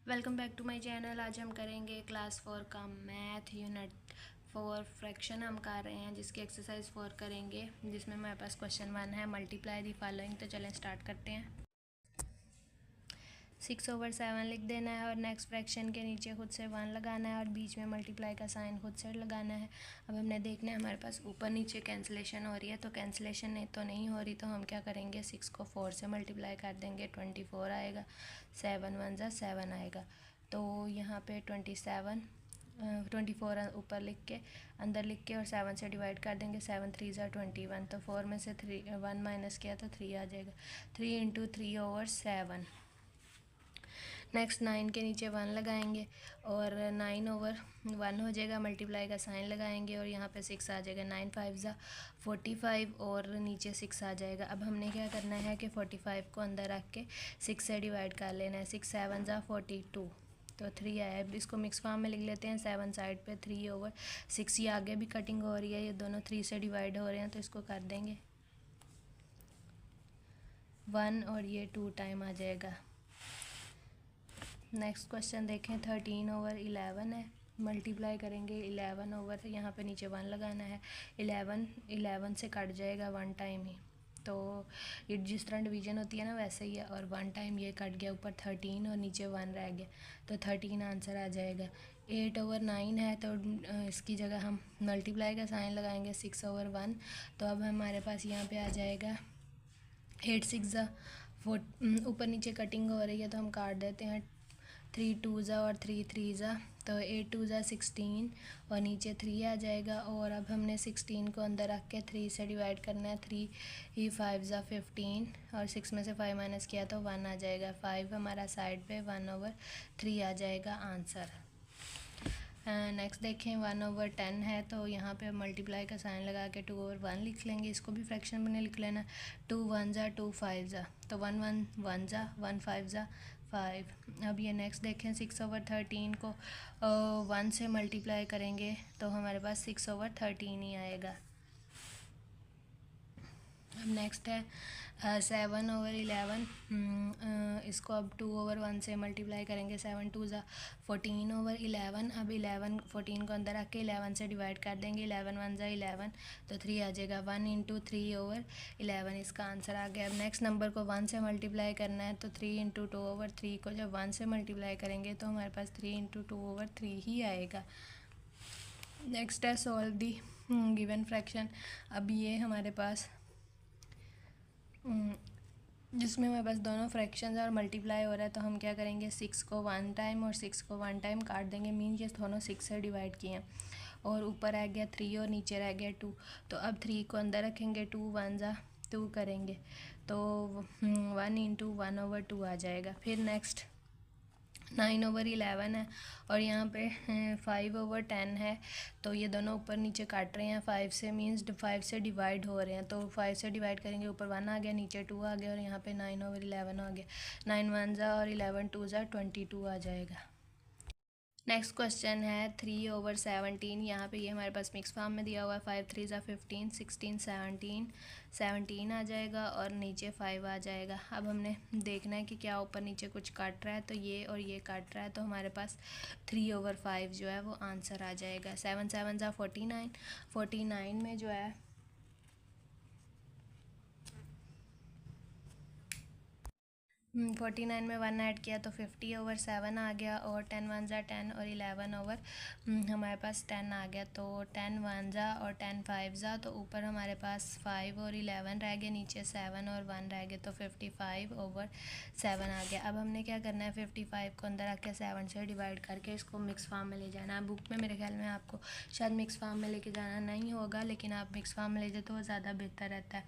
Welcome back to my channel. आज हम करेंगे क्लास 4 का मैथ यूनिट 4 फ्रैक्शन हम कर रहे हैं, जिसकी एक्सरसाइज 4 करेंगे, जिसमें हमारे पास क्वेश्चन 1 है मल्टीप्लाई दी फॉलोइंग। तो चलें स्टार्ट करते हैं। 6/7 लिख देना है और नेक्स्ट फ्रैक्शन के नीचे खुद से 1 लगाना है और बीच में मल्टीप्लाई का साइन खुद से लगाना है। अब हमने देखना है हमारे पास ऊपर नीचे कैंसिलेशन हो रही है, तो कैंसिलेशन तो नहीं हो रही, तो हम क्या करेंगे 6 को 4 से मल्टीप्लाई कर देंगे, 24 आएगा। 7 1 जा 7 आएगा, तो यहाँ पे 24 ऊपर लिख के अंदर लिख के और 7 से डिवाइड कर देंगे। 7 3 जा 21, तो 4 में से 1 माइनस किया तो 3 आ जाएगा। 3 इंटू 3/7। नेक्स्ट 9 के नीचे 1 लगाएंगे और 9/1 हो जाएगा, मल्टीप्लाई का साइन लगाएंगे और यहाँ पे 6 आ जाएगा। 9 5 जा 45 और नीचे 6 आ जाएगा। अब हमने क्या करना है कि 45 को अंदर रख के 6 से डिवाइड कर लेना है। 6 7 जा 42, तो 3 आया। अब इसको मिक्स फॉर्म में लिख लेते हैं। 7 साइड पे 3/6, ये आगे भी कटिंग हो रही है, ये दोनों 3 से डिवाइड हो रहे हैं, तो इसको कर देंगे 1 और ये 2 टाइम आ जाएगा। नेक्स्ट क्वेश्चन देखें। 13/11 है, मल्टीप्लाई करेंगे 11 ओवर, यहाँ पे नीचे 1 लगाना है। 11 से कट जाएगा 1 टाइम ही, तो ये जिस तरह डिवीजन होती है ना वैसे ही है, और 1 टाइम ये कट गया, ऊपर 13 और नीचे 1 रह गया, तो 13 आंसर आ जाएगा। 8/9 है, तो इसकी जगह हम मल्टीप्लाई का साइन लगाएंगे 6/1, तो अब हमारे पास यहाँ पे आ जाएगा 8 6 ज़ा 4। ऊपर नीचे कटिंग हो रही है तो हम काट देते हैं। 3 2 ज़ा और 3 3 ज़ा, तो 8 2 ज़ा 16 और नीचे 3 आ जाएगा। और अब हमने 16 को अंदर रख के 3 से डिवाइड करना है। 3 ही 5 ज़ा 15 और 6 में से 5 माइनस किया तो 1 आ जाएगा। 5 हमारा साइड पे 1/3 आ जाएगा आंसर। नेक्स्ट देखें। 1/10 है, तो यहाँ पे मल्टीप्लाई का साइन लगा के 2/1 लिख लेंगे। इसको भी फ्रैक्शन में लिख लेना। 2 1 ज़ा 2 5 ज़ा, तो 1 1 1 ज़ा 1 5 ज़ा 5। अब ये नेक्स्ट देखें। 6/13 को 1 से मल्टीप्लाई करेंगे तो हमारे पास 6/13 ही आएगा। अब नेक्स्ट है 7/11। इसको अब 2/1 से मल्टीप्लाई करेंगे। 7 2 ज़ा 14/11। अब 11 14 को अंदर रख के 11 से डिवाइड कर देंगे। 11 1 ज़ा 11, तो 3 आ जाएगा। 1 इंटू 3/11 इसका आंसर आ गया। अब नेक्स्ट नंबर को 1 से मल्टीप्लाई करना है, तो 3 इंटू 2/3 को जब 1 से मल्टीप्लाई करेंगे तो हमारे पास 3 इंटू 2/3 ही आएगा। नेक्स्ट है सॉल्व दी गिवन फ्रैक्शन। अब ये हमारे पास जिसमें हमारे पास दोनों फ्रैक्शंस और मल्टीप्लाई हो रहा है, तो हम क्या करेंगे 6 को 1 टाइम और 6 को 1 टाइम काट देंगे। मीन ये दोनों 6 से डिवाइड किए हैं और ऊपर रह गया 3 और नीचे रह गया 2, तो अब 3 को अंदर रखेंगे। 2 1 ज़ा 2 करेंगे, तो 1 इंटू 1/2 आ जाएगा। फिर नेक्स्ट 9/11 है और यहाँ पे 5/10 है, तो ये दोनों ऊपर नीचे काट रहे हैं 5 से, मीन्स 5 से डिवाइड हो रहे हैं, तो 5 से डिवाइड करेंगे। ऊपर 1 आ गया, नीचे 2 आ गया और यहाँ पे 9/11 आ गया। 9 1 ज़ा और 11 2 ज़ा 22 आ जाएगा। नेक्स्ट क्वेश्चन है 3/17। यहाँ पे ये हमारे पास मिक्स फॉर्म में दिया हुआ है। 5 3 ज़ा 15 16 17 आ जाएगा और नीचे 5 आ जाएगा। अब हमने देखना है कि क्या ऊपर नीचे कुछ काट रहा है, तो ये और ये काट रहा है, तो हमारे पास 3/5 जो है वो आंसर आ जाएगा। 7 7 ज़ा 49, 49 में जो है 49 में 1 ऐड किया तो 50/7 आ गया। और 10 1 ज़ा 10 और 11 ओवर हमारे पास 10 आ गया, तो 10 1 ज़ा और 10 5 ज़ा, तो ऊपर हमारे पास 5 और 11 रह गए, नीचे 7 और 1 रह गए, तो 55/7 आ गया। अब हमने क्या करना है 55 को अंदर रख के 7 से डिवाइड करके इसको मिक्स फॉर्म में ले जाना है। बुक में मेरे ख्याल में आपको शायद मिक्स फॉर्म में लेके जाना नहीं होगा, लेकिन आप मिक्स फॉर्म में ले जाए तो वो ज़्यादा बेहतर रहता है।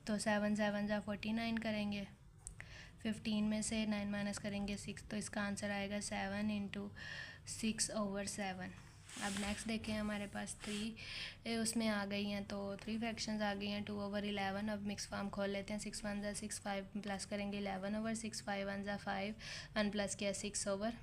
तो 7 7 ज़ा 49 करेंगे, 15 में से 9 माइनस करेंगे 6, तो इसका आंसर आएगा 7 इंटू 6/7। अब नेक्स्ट देखें। हमारे पास 3 उसमें आ गई हैं, तो 3 फ्रैक्शंस आ गई हैं 2/11। अब मिक्स फॉर्म खोल लेते हैं। 6 1 ज़ा 6, 5 प्लस करेंगे 11/6, 5 1 ज़ा 5, 1 प्लस किया 6/5,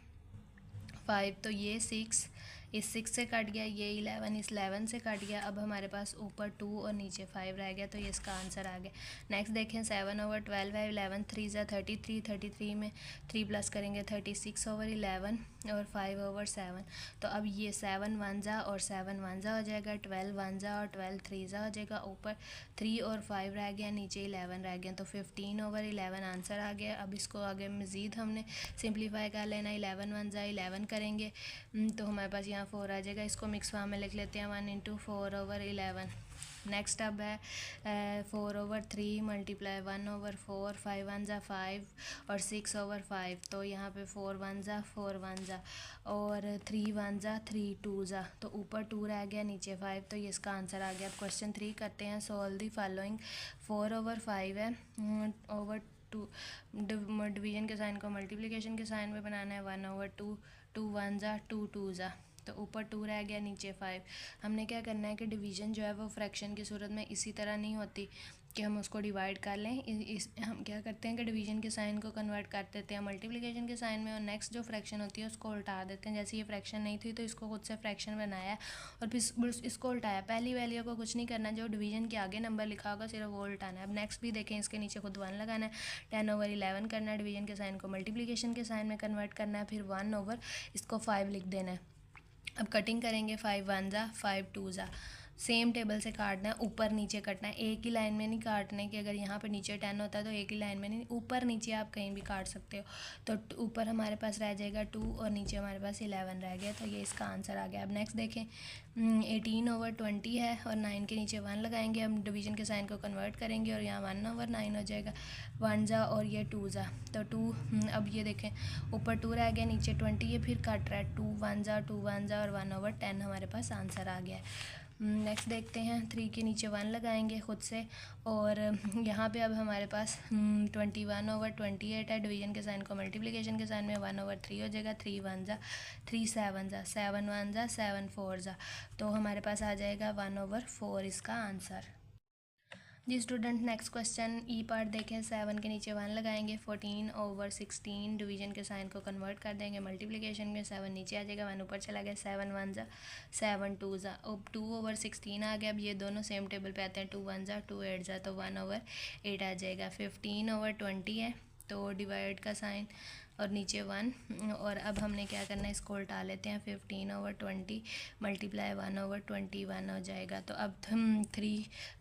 तो ये 6 इस 6 से कट गया, ये 11 इस 11 से कट गया। अब हमारे पास ऊपर 2 और नीचे 5 रह गया, तो ये इसका आंसर आ गया। नेक्स्ट देखें 7/12 है, 11 3 ज़ा 33, 33 में 3 प्लस करेंगे 36/11 और 5/7। तो अब ये 7 1 ज़ा और 7 1 ज़ा हो जाएगा, 12 1 ज़ा और 12 3 ज़ा हो जाएगा। ऊपर 3 और 5 रह गया, नीचे 11 रह गया, तो 15/11 आंसर आ गया। अब इसको आगे मज़ीद हमने सिंप्लीफाई कर लेना। 11 1 ज़ा 11 करेंगे तो हमारे पास यहाँ 4 आ जाएगा। इसको मिक्स फॉर्म में लिख लेते हैं, 1 × 4/11। नेक्स्ट अब है 4/3 मल्टीप्लाई 1/4, 5 1 ज़ा 5 और 6/5। तो यहाँ पे 4 1 ज़ा 4 1 ज़ा और 3 1 ज़ा 3 2 ज़ा, तो ऊपर 2 रह गया, नीचे 5, तो ये इसका आंसर आ गया। अब क्वेश्चन 3 करते हैं। Solve the following. 4/5 है, ओवर 2 डिवीजन के साइन को मल्टीप्लिकेशन के साइन में बनाना है। 1/2, 2 1 ज़ा 2 2 ज़ा, तो ऊपर 2 रह गया, नीचे 5। हमने क्या करना है कि डिवीज़न जो है वो फ्रैक्शन की सूरत में इसी तरह नहीं होती कि हम उसको डिवाइड कर लें। हम क्या करते हैं कि डिवीज़न के साइन को कन्वर्ट कर देते हैं मल्टीप्लिकेशन के साइन में, और नेक्स्ट जो फ्रैक्शन होती है उसको उल्टा देते हैं। जैसे ये फ्रैक्शन नहीं थी तो इसको खुद से फ्रैक्शन बनाया और फिर इसको उल्टाया। पहली वैल्यू को कुछ नहीं करना, जो डिवीज़न के आगे नंबर लिखा होगा सिर्फ वो उल्टाना है। अब नेक्स्ट भी देखें, इसके नीचे खुद 1 लगाना है। 10/11 करना है, डिवीज़न के साइन को मल्टीप्लिकेशन के साइन में कन्वर्ट करना है, फिर 1 इसको 5 लिख देना है। अब कटिंग करेंगे, 5 1 ज़ा 5 2 ज़ा, सेम टेबल से काटना है, ऊपर नीचे कटना है, एक ही लाइन में नहीं काटना है कि अगर यहाँ पे नीचे 10 होता है तो एक ही लाइन में नहीं, ऊपर नीचे आप कहीं भी काट सकते हो। तो ऊपर हमारे पास रह जाएगा 2 और नीचे हमारे पास 11 रह गया, तो ये इसका आंसर आ गया। अब नेक्स्ट देखें 18/20 है और 9 के नीचे 1 लगाएंगे। हम डिवीज़न के साइन को कन्वर्ट करेंगे और यहाँ 1/9 हो जाएगा, 1 ज़ा और ये 2 ज़ा, तो 2। अब ये देखें ऊपर 2 रह गया, नीचे 20, ये फिर काट रहा है, 2 1 ज़ा 2 1 ज़ा और 1/10 हमारे पास आंसर आ गया है। नेक्स्ट देखते हैं, 3 के नीचे 1 लगाएंगे खुद से, और यहाँ पे अब हमारे पास 21/28 है। डिवीज़न के साइन को मल्टीप्लिकेशन के साइन में 1/3 हो जाएगा, 3 1 ज़ा 3 7 ज़ा 7 1 ज़ा 7 4 ज़ा, तो हमारे पास आ जाएगा 1/4 इसका आंसर। जी स्टूडेंट, नेक्स्ट क्वेश्चन ई पार्ट देखें। 7 के नीचे 1 लगाएंगे, 14/16 डिवीज़न के साइन को कन्वर्ट कर देंगे मल्टीप्लिकेशन में। 7 नीचे आ जाएगा, 1 ऊपर चला गया, 7 1 ज़ा 7 2 ज़ा, अब 2/16 आ गया। अब ये दोनों सेम टेबल पे आते हैं, 2 1 ज़ा 2 8 ज़ा, तो 1/8 आ जाएगा। 15/20 है, तो डिवाइड का साइन और नीचे 1, और अब हमने क्या करना है, इसको उल्टा लेते हैं। 15/20 मल्टीप्लाई 1/21 हो जाएगा। तो अब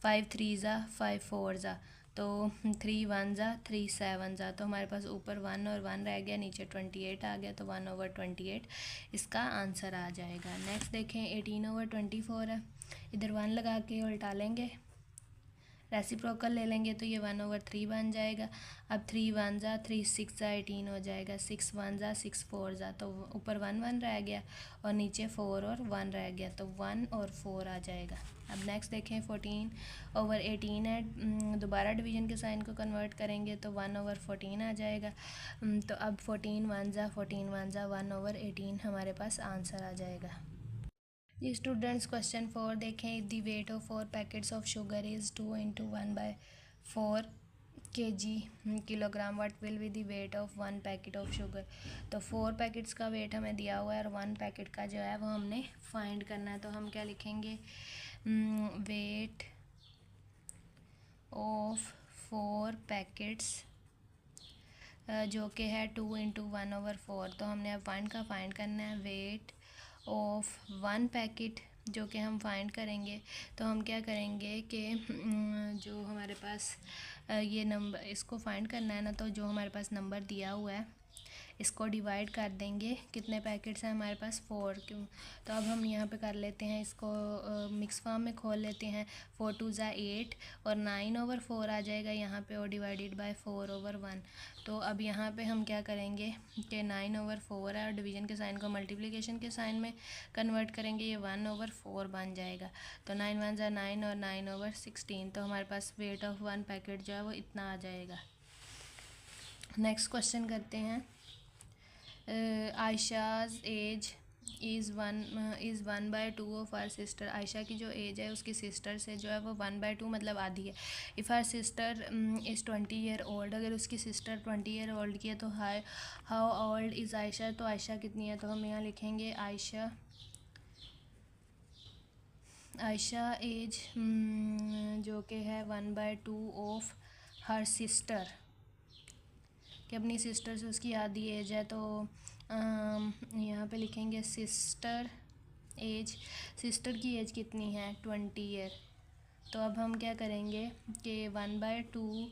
5 3 ज़ा 5 4 ज़ा, तो 3 1 ज़ा 3 7 ज़ा, तो हमारे पास ऊपर 1 और 1 रह गया, नीचे 28 आ गया, तो 1/28 इसका आंसर आ जाएगा। नेक्स्ट देखें 18/24 है, इधर 1 लगा के उल्टा लेंगे, रेसिप्रोकल ले लेंगे, तो ये 1/3 बन जाएगा। अब 3 1 ज़ा 3 6 ज़ा 18 हो जाएगा, 6 1 ज़ा 6 4 ज़ा, तो ऊपर 1 1 रह गया और नीचे 4 और 1 रह गया, तो 1 और 4 आ जाएगा। अब नेक्स्ट देखें 14/18 है, दोबारा डिवीज़न के साइन को कन्वर्ट करेंगे तो 1/14 आ जाएगा। तो अब 14 1 ज़ा 1/18 हमारे पास आंसर आ जाएगा। जी स्टूडेंट्स, क्वेश्चन 4 देखें। The weight of 4 packets of sugar is 2 × 1/4 kg kilogram. What will be the weight of 1 packet of sugar. तो 4 पैकेट्स का वेट हमें दिया हुआ है और 1 पैकेट का जो है वो हमने फाइंड करना है। तो हम क्या लिखेंगे, वेट ऑफ 4 पैकेट्स जो कि है 2 × 1/4, तो हमने अब 1 का फाइंड करना है। वेट ऑफ 1 पैकेट जो कि हम फाइंड करेंगे, तो हम क्या करेंगे कि जो हमारे पास ये नंबर, इसको फाइंड करना है ना, तो जो हमारे पास नंबर दिया हुआ है इसको डिवाइड कर देंगे। कितने पैकेट्स हैं हमारे पास, 4, क्यों, तो अब हम यहाँ पे कर लेते हैं, इसको मिक्स फॉर्म में खोल लेते हैं। 4 2 ज़ा 8 और 9/4 आ जाएगा यहाँ पे, और डिवाइडेड बाय 4/1। तो अब यहाँ पे हम क्या करेंगे कि 9/4 है और डिवीज़न के साइन को मल्टीप्लिकेशन के साइन में कन्वर्ट करेंगे, ये 1/4 बन जाएगा। तो 9 1 ज़ा 9 और 9/16, तो हमारे पास वेट ऑफ 1 पैकेट जो है वो इतना आ जाएगा। नेक्स्ट क्वेश्चन करते हैं। Ayesha's age is 1/2 of her sister. Ayesha की जो एज है उसकी सिस्टर से जो है वो 1/2 मतलब आधी है। If her sister is 20 year old, अगर उसकी सिस्टर 20 ईयर ओल्ड की है तो हाउ ओल्ड इज़ आयशा, तो आयशा कितनी है, तो हम यहाँ लिखेंगे आयशा आयशा एज जो कि है 1/2 ऑफ हर सिस्टर, कि अपनी सिस्टर से उसकी आधी एज है। तो यहाँ पे लिखेंगे सिस्टर एज, सिस्टर की एज कितनी है 20 ईयर। तो अब हम क्या करेंगे कि 1/2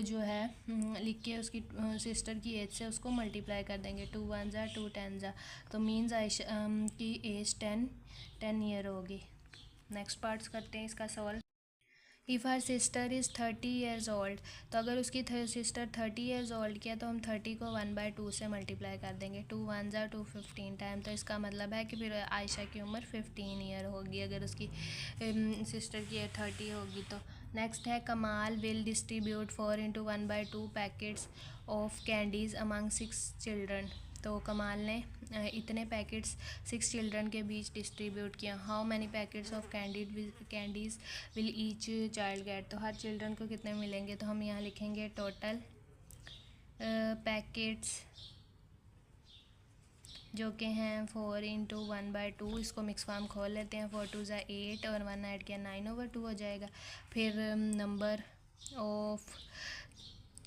जो है लिख के उसकी सिस्टर की एज से उसको मल्टीप्लाई कर देंगे। 2 1 ज़ा 2 10 ज़ा, तो मीन्स आयशा की एज 10 ईयर होगी। नेक्स्ट पार्ट्स करते हैं इसका solve. If her sister is 30 years old, तो अगर उसकी सिस्टर 30 ईयर्स ओल्ड की है तो हम 30 को 1/2 से मल्टीप्लाई कर देंगे। 2 1 ज़ा 2 15 टाइम, तो इसका मतलब है कि फिर आयशा की उम्र 15 ईयर होगी अगर उसकी सिस्टर की 30 होगी तो। नेक्स्ट है कमाल will distribute 4 × 1/2 packets of candies among 6 children. तो कमाल ने इतने पैकेट्स 6 चिल्ड्रन के बीच डिस्ट्रीब्यूट किया। How many packets of candies will each child gate, तो हर चिल्ड्रन को कितने मिलेंगे। तो हम यहाँ लिखेंगे टोटल पैकेट्स जो कि हैं 4 × 1/2। इसको मिक्स फॉर्म खोल लेते हैं। 4 2 ज़ा 8 और 1 ऐड किया 9/2 हो जाएगा। फिर नंबर ऑफ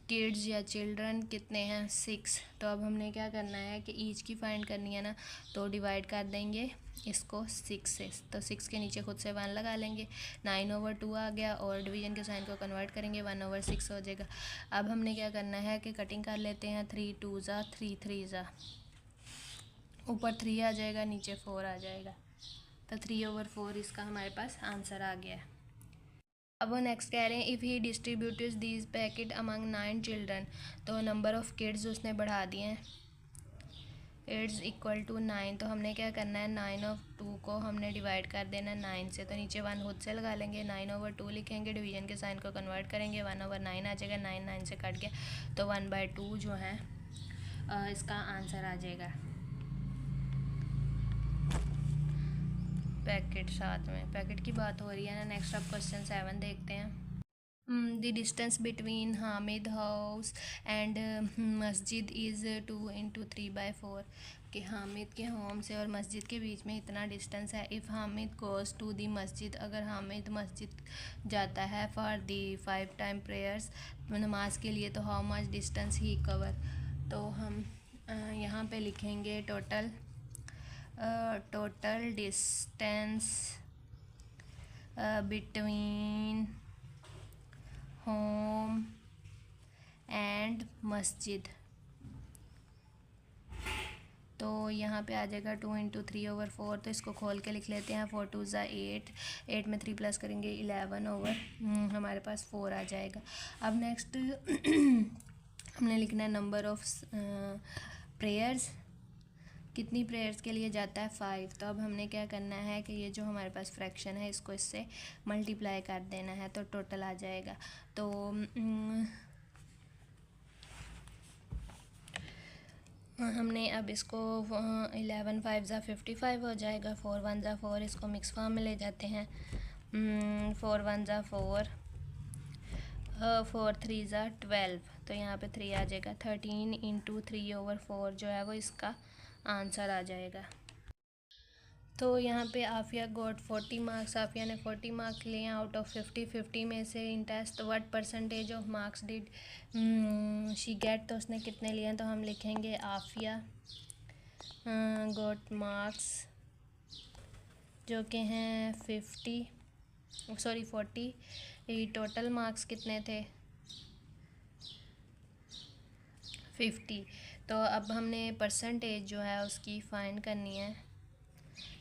किड्स या चिल्ड्रन कितने हैं 6। तो अब हमने क्या करना है कि ईच की फाइंड करनी है ना, तो डिवाइड कर देंगे इसको 6 से। तो 6 के नीचे खुद से 1 लगा लेंगे, 9/2 आ गया और डिवीजन के साइन को कन्वर्ट करेंगे 1/6 हो जाएगा। अब हमने क्या करना है कि कटिंग कर लेते हैं। 3 2 ज़ा 3 3 ज़ा, ऊपर 3 आ जाएगा नीचे 4 आ जाएगा, तो 3/4 इसका हमारे पास आंसर आ गया है। अब वो नेक्स्ट कह रहे हैं if he distributed these packet among 9 children, तो नंबर ऑफ़ किड्स उसने बढ़ा दिए हैं। इट्स इक्वल टू 9, तो हमने क्या करना है 9/2 को हमने डिवाइड कर देना है 9 से, तो नीचे 1 खुद से लगा लेंगे, 9/2 लिखेंगे, डिवीजन के साइन को कन्वर्ट करेंगे 1/9 आ जाएगा, 9 9 से कट गया, तो 1/2 जो है इसका आंसर आ जाएगा। पैकेट साथ में पैकेट की बात हो रही है ना। नेक्स्ट अब क्वेश्चन 7 देखते हैं। The distance between Hamid house and मस्जिद इज़ 2 × 3/4, कि हामिद के होम से और मस्जिद के बीच में इतना डिस्टेंस है। If Hamid goes to the masjid, अगर हामिद मस्जिद जाता है फॉर दी 5 टाइम प्रेयर्स, नमाज के लिए, तो how much distance he cover. तो हम यहाँ पे लिखेंगे total distance between home and मस्जिद। तो यहाँ पे आ जाएगा 2 × 3/4, तो इसको खोल के लिख लेते हैं। 4 2 ज़ा 8, 8 में 3 प्लस करेंगे 11 हमारे पास 4 आ जाएगा। अब नेक्स्ट हमने लिखना है नंबर ऑफ प्रेयर्स, कितनी प्रेयर्स के लिए जाता है 5। तो अब हमने क्या करना है कि ये जो हमारे पास फ्रैक्शन है इसको इससे मल्टीप्लाई कर देना है, तो टोटल आ जाएगा। तो हमने अब इसको 11 5 ज़ा 55 हो जाएगा, 4 1 ज़ा 4, इसको मिक्स फॉर्म में ले जाते हैं। 4 1 ज़ा 4, 4 3 ज़ा 12, तो यहाँ पे 3 आ जाएगा। 13 × 3/4 जो है वो इसका आंसर आ जाएगा। तो यहाँ पे आफिया गॉट 40 मार्क्स, आफिया ने 40 मार्क्स लिए आउट ऑफ 50 में से in test what percentage of marks did she get, तो उसने कितने लिए हैं। तो हम लिखेंगे आफिया गॉट मार्क्स जो कि हैं 40, टोटल मार्क्स कितने थे 50। तो अब हमने परसेंटेज जो है उसकी फाइंड करनी है,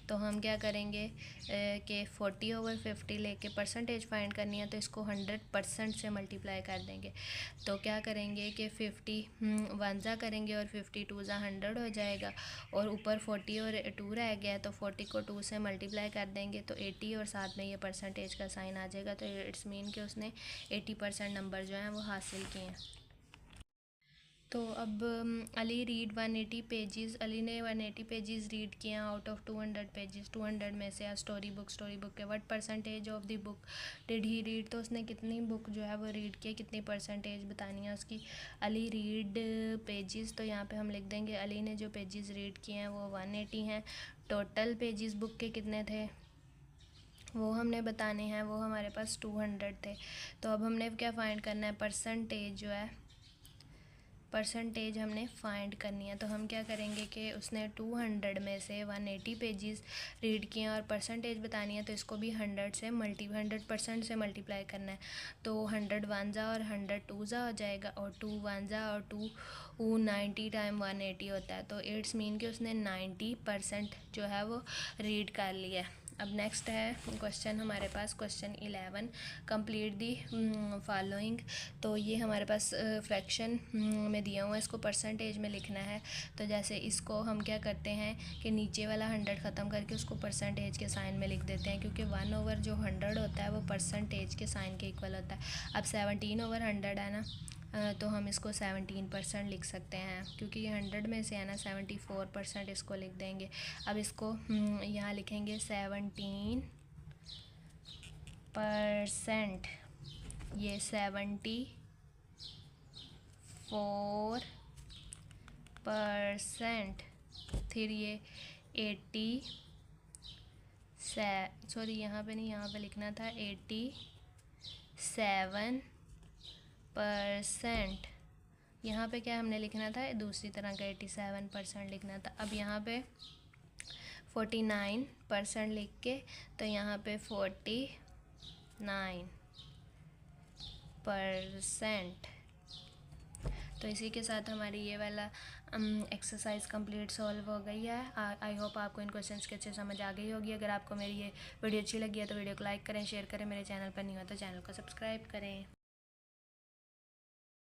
तो हम क्या करेंगे कि 40/50 लेके परसेंटेज फाइंड करनी है, तो इसको 100% से मल्टीप्लाई कर देंगे। तो क्या करेंगे कि 50 1 ज़ा करेंगे और 50 2 ज़ा 100 हो जाएगा, और ऊपर 40 और 2 रह गया, तो 40 को 2 से मल्टीप्लाई कर देंगे तो 80 और साथ में ये परसेंटेज का साइन आ जाएगा। तो इट्स मीन कि उसने 80% नंबर जो हैं वो हासिल किए हैं। तो अब अली रीड 180 पेजेस, अली ने 180 पेजेस रीड किए आउट ऑफ 200 पेजेस। 200 में से स्टोरी बुक के what percentage of the book did he read, तो उसने कितनी बुक जो है वो रीड की, कितनी परसेंटेज बतानी है उसकी। अली रीड पेजेस, तो यहाँ पे हम लिख देंगे अली ने जो पेजेस रीड किए हैं वो 180 हैं। टोटल पेजेस बुक के कितने थे वो हमने बताने हैं, वो हमारे पास 200 थे। तो अब हमने क्या फ़ाइंड करना है, परसेंटेज जो है, परसेंटेज हमने फाइंड करनी है। तो हम क्या करेंगे कि उसने 200 में से 180 पेजेस रीड किए हैं और परसेंटेज बतानी है, तो इसको भी 100% से मल्टीप्लाई करना है। तो 100 वन जा और 100 टू जा हो जाएगा, और 2 वन जा और 2 90 टाइम 180 होता है। तो इट्स मीन कि उसने 90% जो है वो रीड कर लिया है। अब नेक्स्ट है क्वेश्चन हमारे पास, क्वेश्चन 11, कंप्लीट दी फॉलोइंग। तो ये हमारे पास फ्रैक्शन में दिया हुआ है, इसको परसेंटेज में लिखना है। तो जैसे इसको हम क्या करते हैं कि नीचे वाला 100 ख़त्म करके उसको परसेंटेज के साइन में लिख देते हैं, क्योंकि 1/100 होता है वो परसेंटेज के साइन के इक्वल होता है। अब 17/100 है ना, तो हम इसको 17% लिख सकते हैं, क्योंकि ये 100 में से है ना, 74% इसको लिख देंगे। अब इसको यहाँ लिखेंगे 17%, ये 74%, फिर ये 87%। यहाँ पे क्या हमने लिखना था, दूसरी तरह का 87% लिखना था। अब यहाँ पे 49% लिख के, तो यहाँ पे 49%। तो इसी के साथ हमारी ये वाला एक्सरसाइज कंप्लीट सॉल्व हो गई है। आई होप आपको इन क्वेश्चंस के अच्छे समझ आ गई होगी। अगर आपको मेरी ये वीडियो अच्छी लगी है तो वीडियो को लाइक करें, शेयर करें, मेरे चैनल पर नहीं हो तो चैनल को सब्सक्राइब करें।